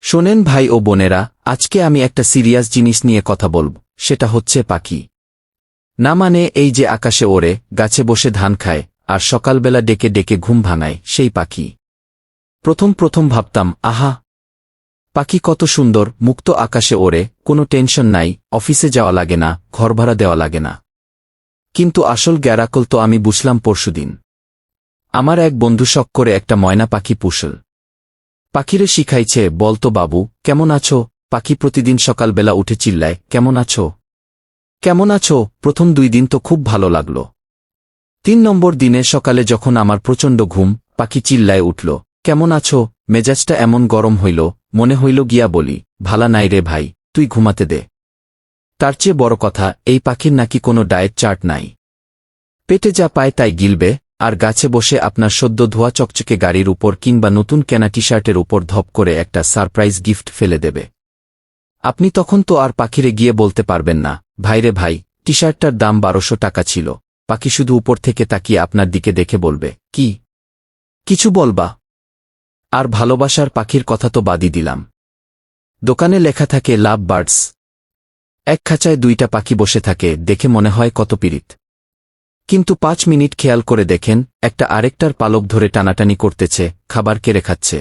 শোনেন ভাই ও বোনেরা, আজকে আমি একটা সিরিয়াস জিনিস নিয়ে কথা বলবো, সেটা হচ্ছে পাখি। না মানে এই যে আকাশে ওড়ে, গাছে বসে ধান খায়, আর সকালবেলা ডেকে ডেকে ঘুম ভাঙায়, সেই পাখি। প্রথম প্রথম ভাবতাম, আহা, পাখি কত সুন্দর, মুক্ত আকাশে ওড়ে, কোনো টেনশন নাই, অফিসে যাওয়া লাগে না, ঘর ভাড়া দেওয়া লাগে না। কিন্তু আসল গ্যারাকল তো আমি বুঝলাম পরশুদিন। আমার এক বন্ধু শখ করে একটা ময়না পাখি পুষল। পাখিরে শিখাইছে, বলতো বাবু, কেমন আছো? পাখি প্রতিদিন সকালবেলা উঠে চিল্লায়, কেমন আছো, কেমন আছো। প্রথম 2 দিন তো খুব ভালো লাগল। 3 নম্বর দিনে সকালে যখন আমার প্রচণ্ড ঘুম, পাখি চিল্লায় উঠল, কেমন আছো। মেজাজটা এমন গরম হইল, মনে হইল গিয়া বলি, ভালা নাই রে ভাই, তুই ঘুমাতে দে। তার চেয়ে বড় কথা, এই পাখির নাকি কোনো ডায়েট চার্ট নাই। পেটে যা পায় তাই গিলবে, আর গাছে বসে আপনার সদ্য ধোয়া চকচকে গাড়ির উপর কিংবা নতুন কেনা টি শার্টের উপর ধপ করে একটা সারপ্রাইজ গিফট ফেলে দেবে। আপনি তখন তো আর পাখিরে গিয়ে বলতে পারবেন না, ভাইরে ভাই, টি শার্টটার দাম 1200 টাকা ছিল। পাখি শুধু উপর থেকে তাকিয়ে আপনার দিকে দেখে বলবে, কি কিছু বলবা? আর ভালোবাসার পাখির কথা তো বাদই দিলাম। দোকানে লেখা থাকে লাভ বার্ডস। এক খাঁচায় 2টা পাখি বসে থাকে, দেখে মনে হয় কত পীড়িত। কিন্তু 5 মিনিট খেয়াল করে দেখেন, একটা আরেকটার পালক ধরে টানাটানি করতেছে, খাবার কেড়ে খাচ্ছে।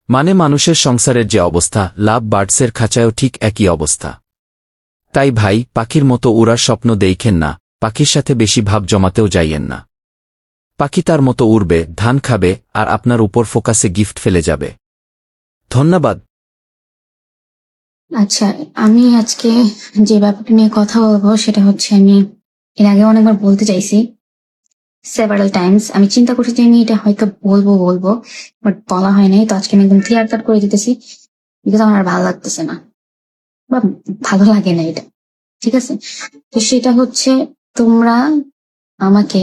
মানে মানুষের সংসারের যে অবস্থা, লাভ বার্ডসের খাঁচায়ও ঠিক একই অবস্থা। তাই ভাই, পাখির মতো উড়ার স্বপ্ন দেইখেন না, পাখির সাথে বেশি ভাব জমাতেও যাইয়েন না। পাখি তার মতো উড়বে, ধান খাবে, আর আপনার উপর ফোকাসে গিফট ফেলে যাবে। ধন্যবাদ। আচ্ছা, আমি আজকে যে ব্যাপারটা নিয়ে কথা বলবো সেটা হচ্ছে, আমি এর আগে অনেকবার বলতে চাইছি, সেভারাল টাইমস। আমি চিন্তা করছি যে আমি এটা হয়তো বলবো, বাট বলা হয় নাই। তো আজকে আমি একদম ক্লিয়ার কাট করে দিতেছি, বিকজ আমার আর ভালো লাগতেছে না, বা ভালো লাগে না এটা। ঠিক আছে? তো সেটা হচ্ছে, তোমরা আমাকে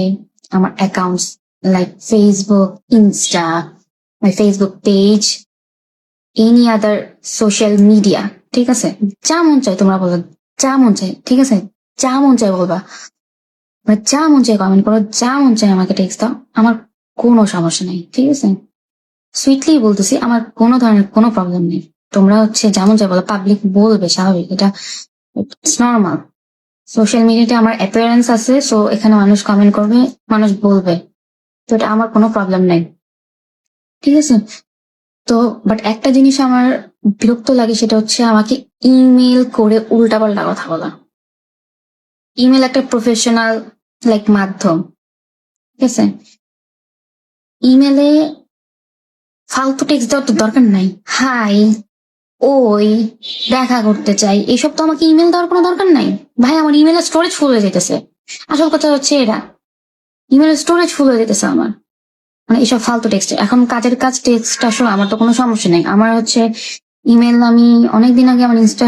আমার accounts like Facebook, Insta, my Facebook page, any other social media, ঠিক আছে, যা মন চায় তোমরা বলো, যা মন চায়, ঠিক আছে, যা মন চায় বলবা, মানে যা মন চায় কমেন্ট করো, যা মন চায় আমাকে টেক্সট দাও, আমার কোনো সমস্যা নেই। ঠিক আছে, সুইটলি বলতেছি, আমার কোনো ধরনের কোনো প্রবলেম নেই। তোমরা হচ্ছে যেমন চাই বলো, পাবলিক বলবে, স্বাভাবিক, এটা ইটস নর্মাল। সোশ্যাল মিডিয়াতে আমার অ্যাপিয়ারেন্স আছে, সো এখানে মানুষ কমেন্ট করবে, মানুষ বলবে, তো এটা আমার কোনো প্রবলেম নাই। ঠিক আছে, তো বাট একটা জিনিস আমার বিরক্ত লাগে, সেটা হচ্ছে আমাকে ইমেল করে উল্টাপাল্টা কথা বলা। ইমেল একটা প্রফেশনাল লাইক মাধ্যম, ঠিক আছে, ইমেলে ফালতু টেক্সট দেওয়ার তো দরকার নাই। হাই, ওই, দেখা করতে চাই, এইসব তো আমাকে ইমেল দেওয়ার কোনো দরকার নাই। ভাই, আমার ইমেলের স্টোরেজ ফুল হয়ে যেতেছে। আসল কথা হচ্ছে এটা, ইমেলের স্টোরেজ ফুল হয়ে যেতেছে আমার, মানে এইসব ফালতু টেক্সট। এখন কাজের কাজ টেক্সট আসলে আমার তো কোনো সমস্যা নেই। আমার হচ্ছে ইমেল আমি অনেকদিন আগে আমার ইনস্টা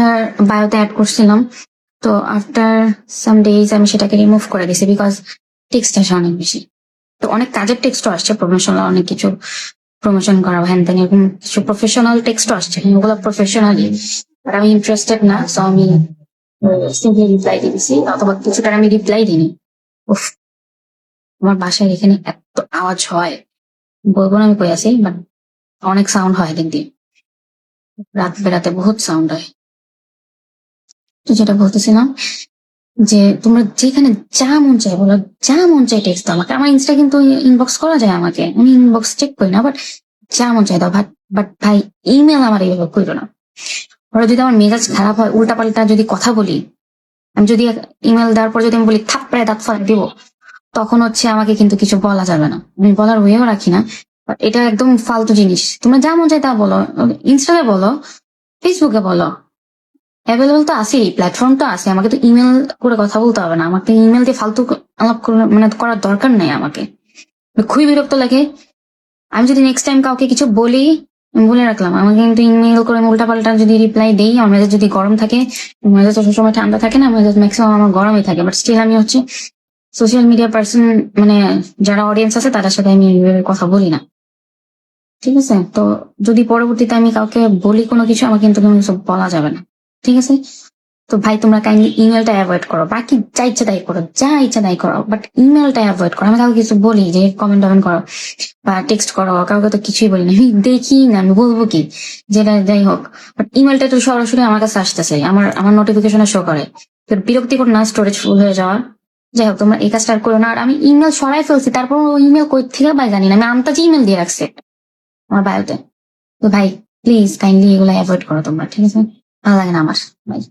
বায়োতে অ্যাড করছিলাম, তো আফটার সাম ডেজ আমি সেটাকে রিমুভ করে দিয়েছি, বিকজ টেক্সট আসে অনেক বেশি। তো অনেক কাজের টেক্সটও আসছে, প্রমোশনাল অনেক কিছু, প্রমোশন করা হ্যান ত্যান, এরকম কিছু প্রফেশনাল টেক্সটও আসছে, ওগুলো প্রফেশনালি, বাট আমি ইন্টারেস্টেড না, সো আমি সিম্পলি রিপ্লাই দিয়েছি, অথবা কিছুটার আমি রিপ্লাই দিইনি। উফ, আমার বাসায় এখানে এত আওয়াজ হয়, বলবো না আমি কই আছি, বাট অনেক সাউন্ড হয় দিক দিয়ে, রাত বেরাতে বহুত সাউন্ড হয়। তো যেটা বলতেছিলাম, যে তোমরা যেখানে যা মন চায় বলো, যা মন চায় টেক্সট দাও আমাকে। আমার ইনস্টা কিন্তু ইনবক্স করা যায় আমাকে, আমি ইনবক্স চেক করি না, বাট যা মন চায় দাও। বাট ভাই, ইমেল আমার এইভাবে করো না। ওরা যদি আমার মেজাজ খারাপ হয়, উল্টাপাল্টা যদি কথা বলি, আমি যদি ইমেল দেওয়ার পর যদি আমি বলি থাপ্পড়ে দাঁত ফাঁক দিব, তখন হচ্ছে আমাকে কিন্তু কিছু বলা যাবে না, আমি বলার ওয়েও রাখি না। বাট এটা একদম ফালতু জিনিস। তোমরা যা মন চায় তা বলো, ইনস্টাতে বলো, ফেসবুকে বলো, অ্যাভেলেবল তো আছেই, প্ল্যাটফর্ম তো আছে। আমাকে তো ইমেল করে কথা বলতে হবে না, আমাকে ইমেল দিয়ে ফালতু আলাপ মানে করার দরকার নেই আমাকে। খুবই বিরক্ত লাগে। আমি যদি নেক্সট টাইম কাউকে কিছু বলি, আমি বলে রাখলাম, আমাকে কিন্তু ইমেল করে উল্টা পাল্টা যদি রিপ্লাই দেই, আমার মেজাজ যদি গরম থাকে, মেজাজ তো সবসময় ঠান্ডা থাকে না, মেজাজ ম্যাক্সিমাম আমার গরমই থাকে, বাট স্টিল আমি হচ্ছে সোশ্যাল মিডিয়া পার্সন, মানে যারা অডিয়েন্স আছে তাদের সাথে আমি এইভাবে কথা বলি না। ঠিক আছে, তো যদি পরবর্তীতে আমি কাউকে বলি কোনো কিছু, আমাকে কিন্তু কোনো কিছু বলা যাবে না। ঠিক আছে, তো ভাই তোমরা কাইন্ডলি ইমেলটা অ্যাভয়েড করো, বাকি যা ইচ্ছা তাই করো, যা ইচ্ছা তাই করো, বাট ইমেলটা অ্যাভয়েড করো। আমি কাউকে কিছু বলি যে কমেন্ট টমেন্ট করো বা টেক্সট করো, কাউকে তো কিছুই বলি না, আমি দেখি না, আমি বলবো কি, যেটা যাই হোক। বাট ইমেলটা তো সরাসরি আমার কাছে আসতেছে, আমার আমার নোটিফিকেশনে শো করে। তো বিরক্তিকর না স্টোরেজ ফুল হয়ে যাওয়া। যাই হোক, তোমরা এই কাজটা আর করো না। আর আমি ইমেল সরাই ফেলছি, তারপর ইমেল কই থেকে ভাই জানি না, আমি আন্তাজি ইমেল দিয়ে রাখছি আমার বায়োতে। তো ভাই প্লিজ কাইন্ডলি এগুলো অ্যাভয়েড করো তোমরা, ঠিক আছে? ভালো লাগে না আমার ভাই।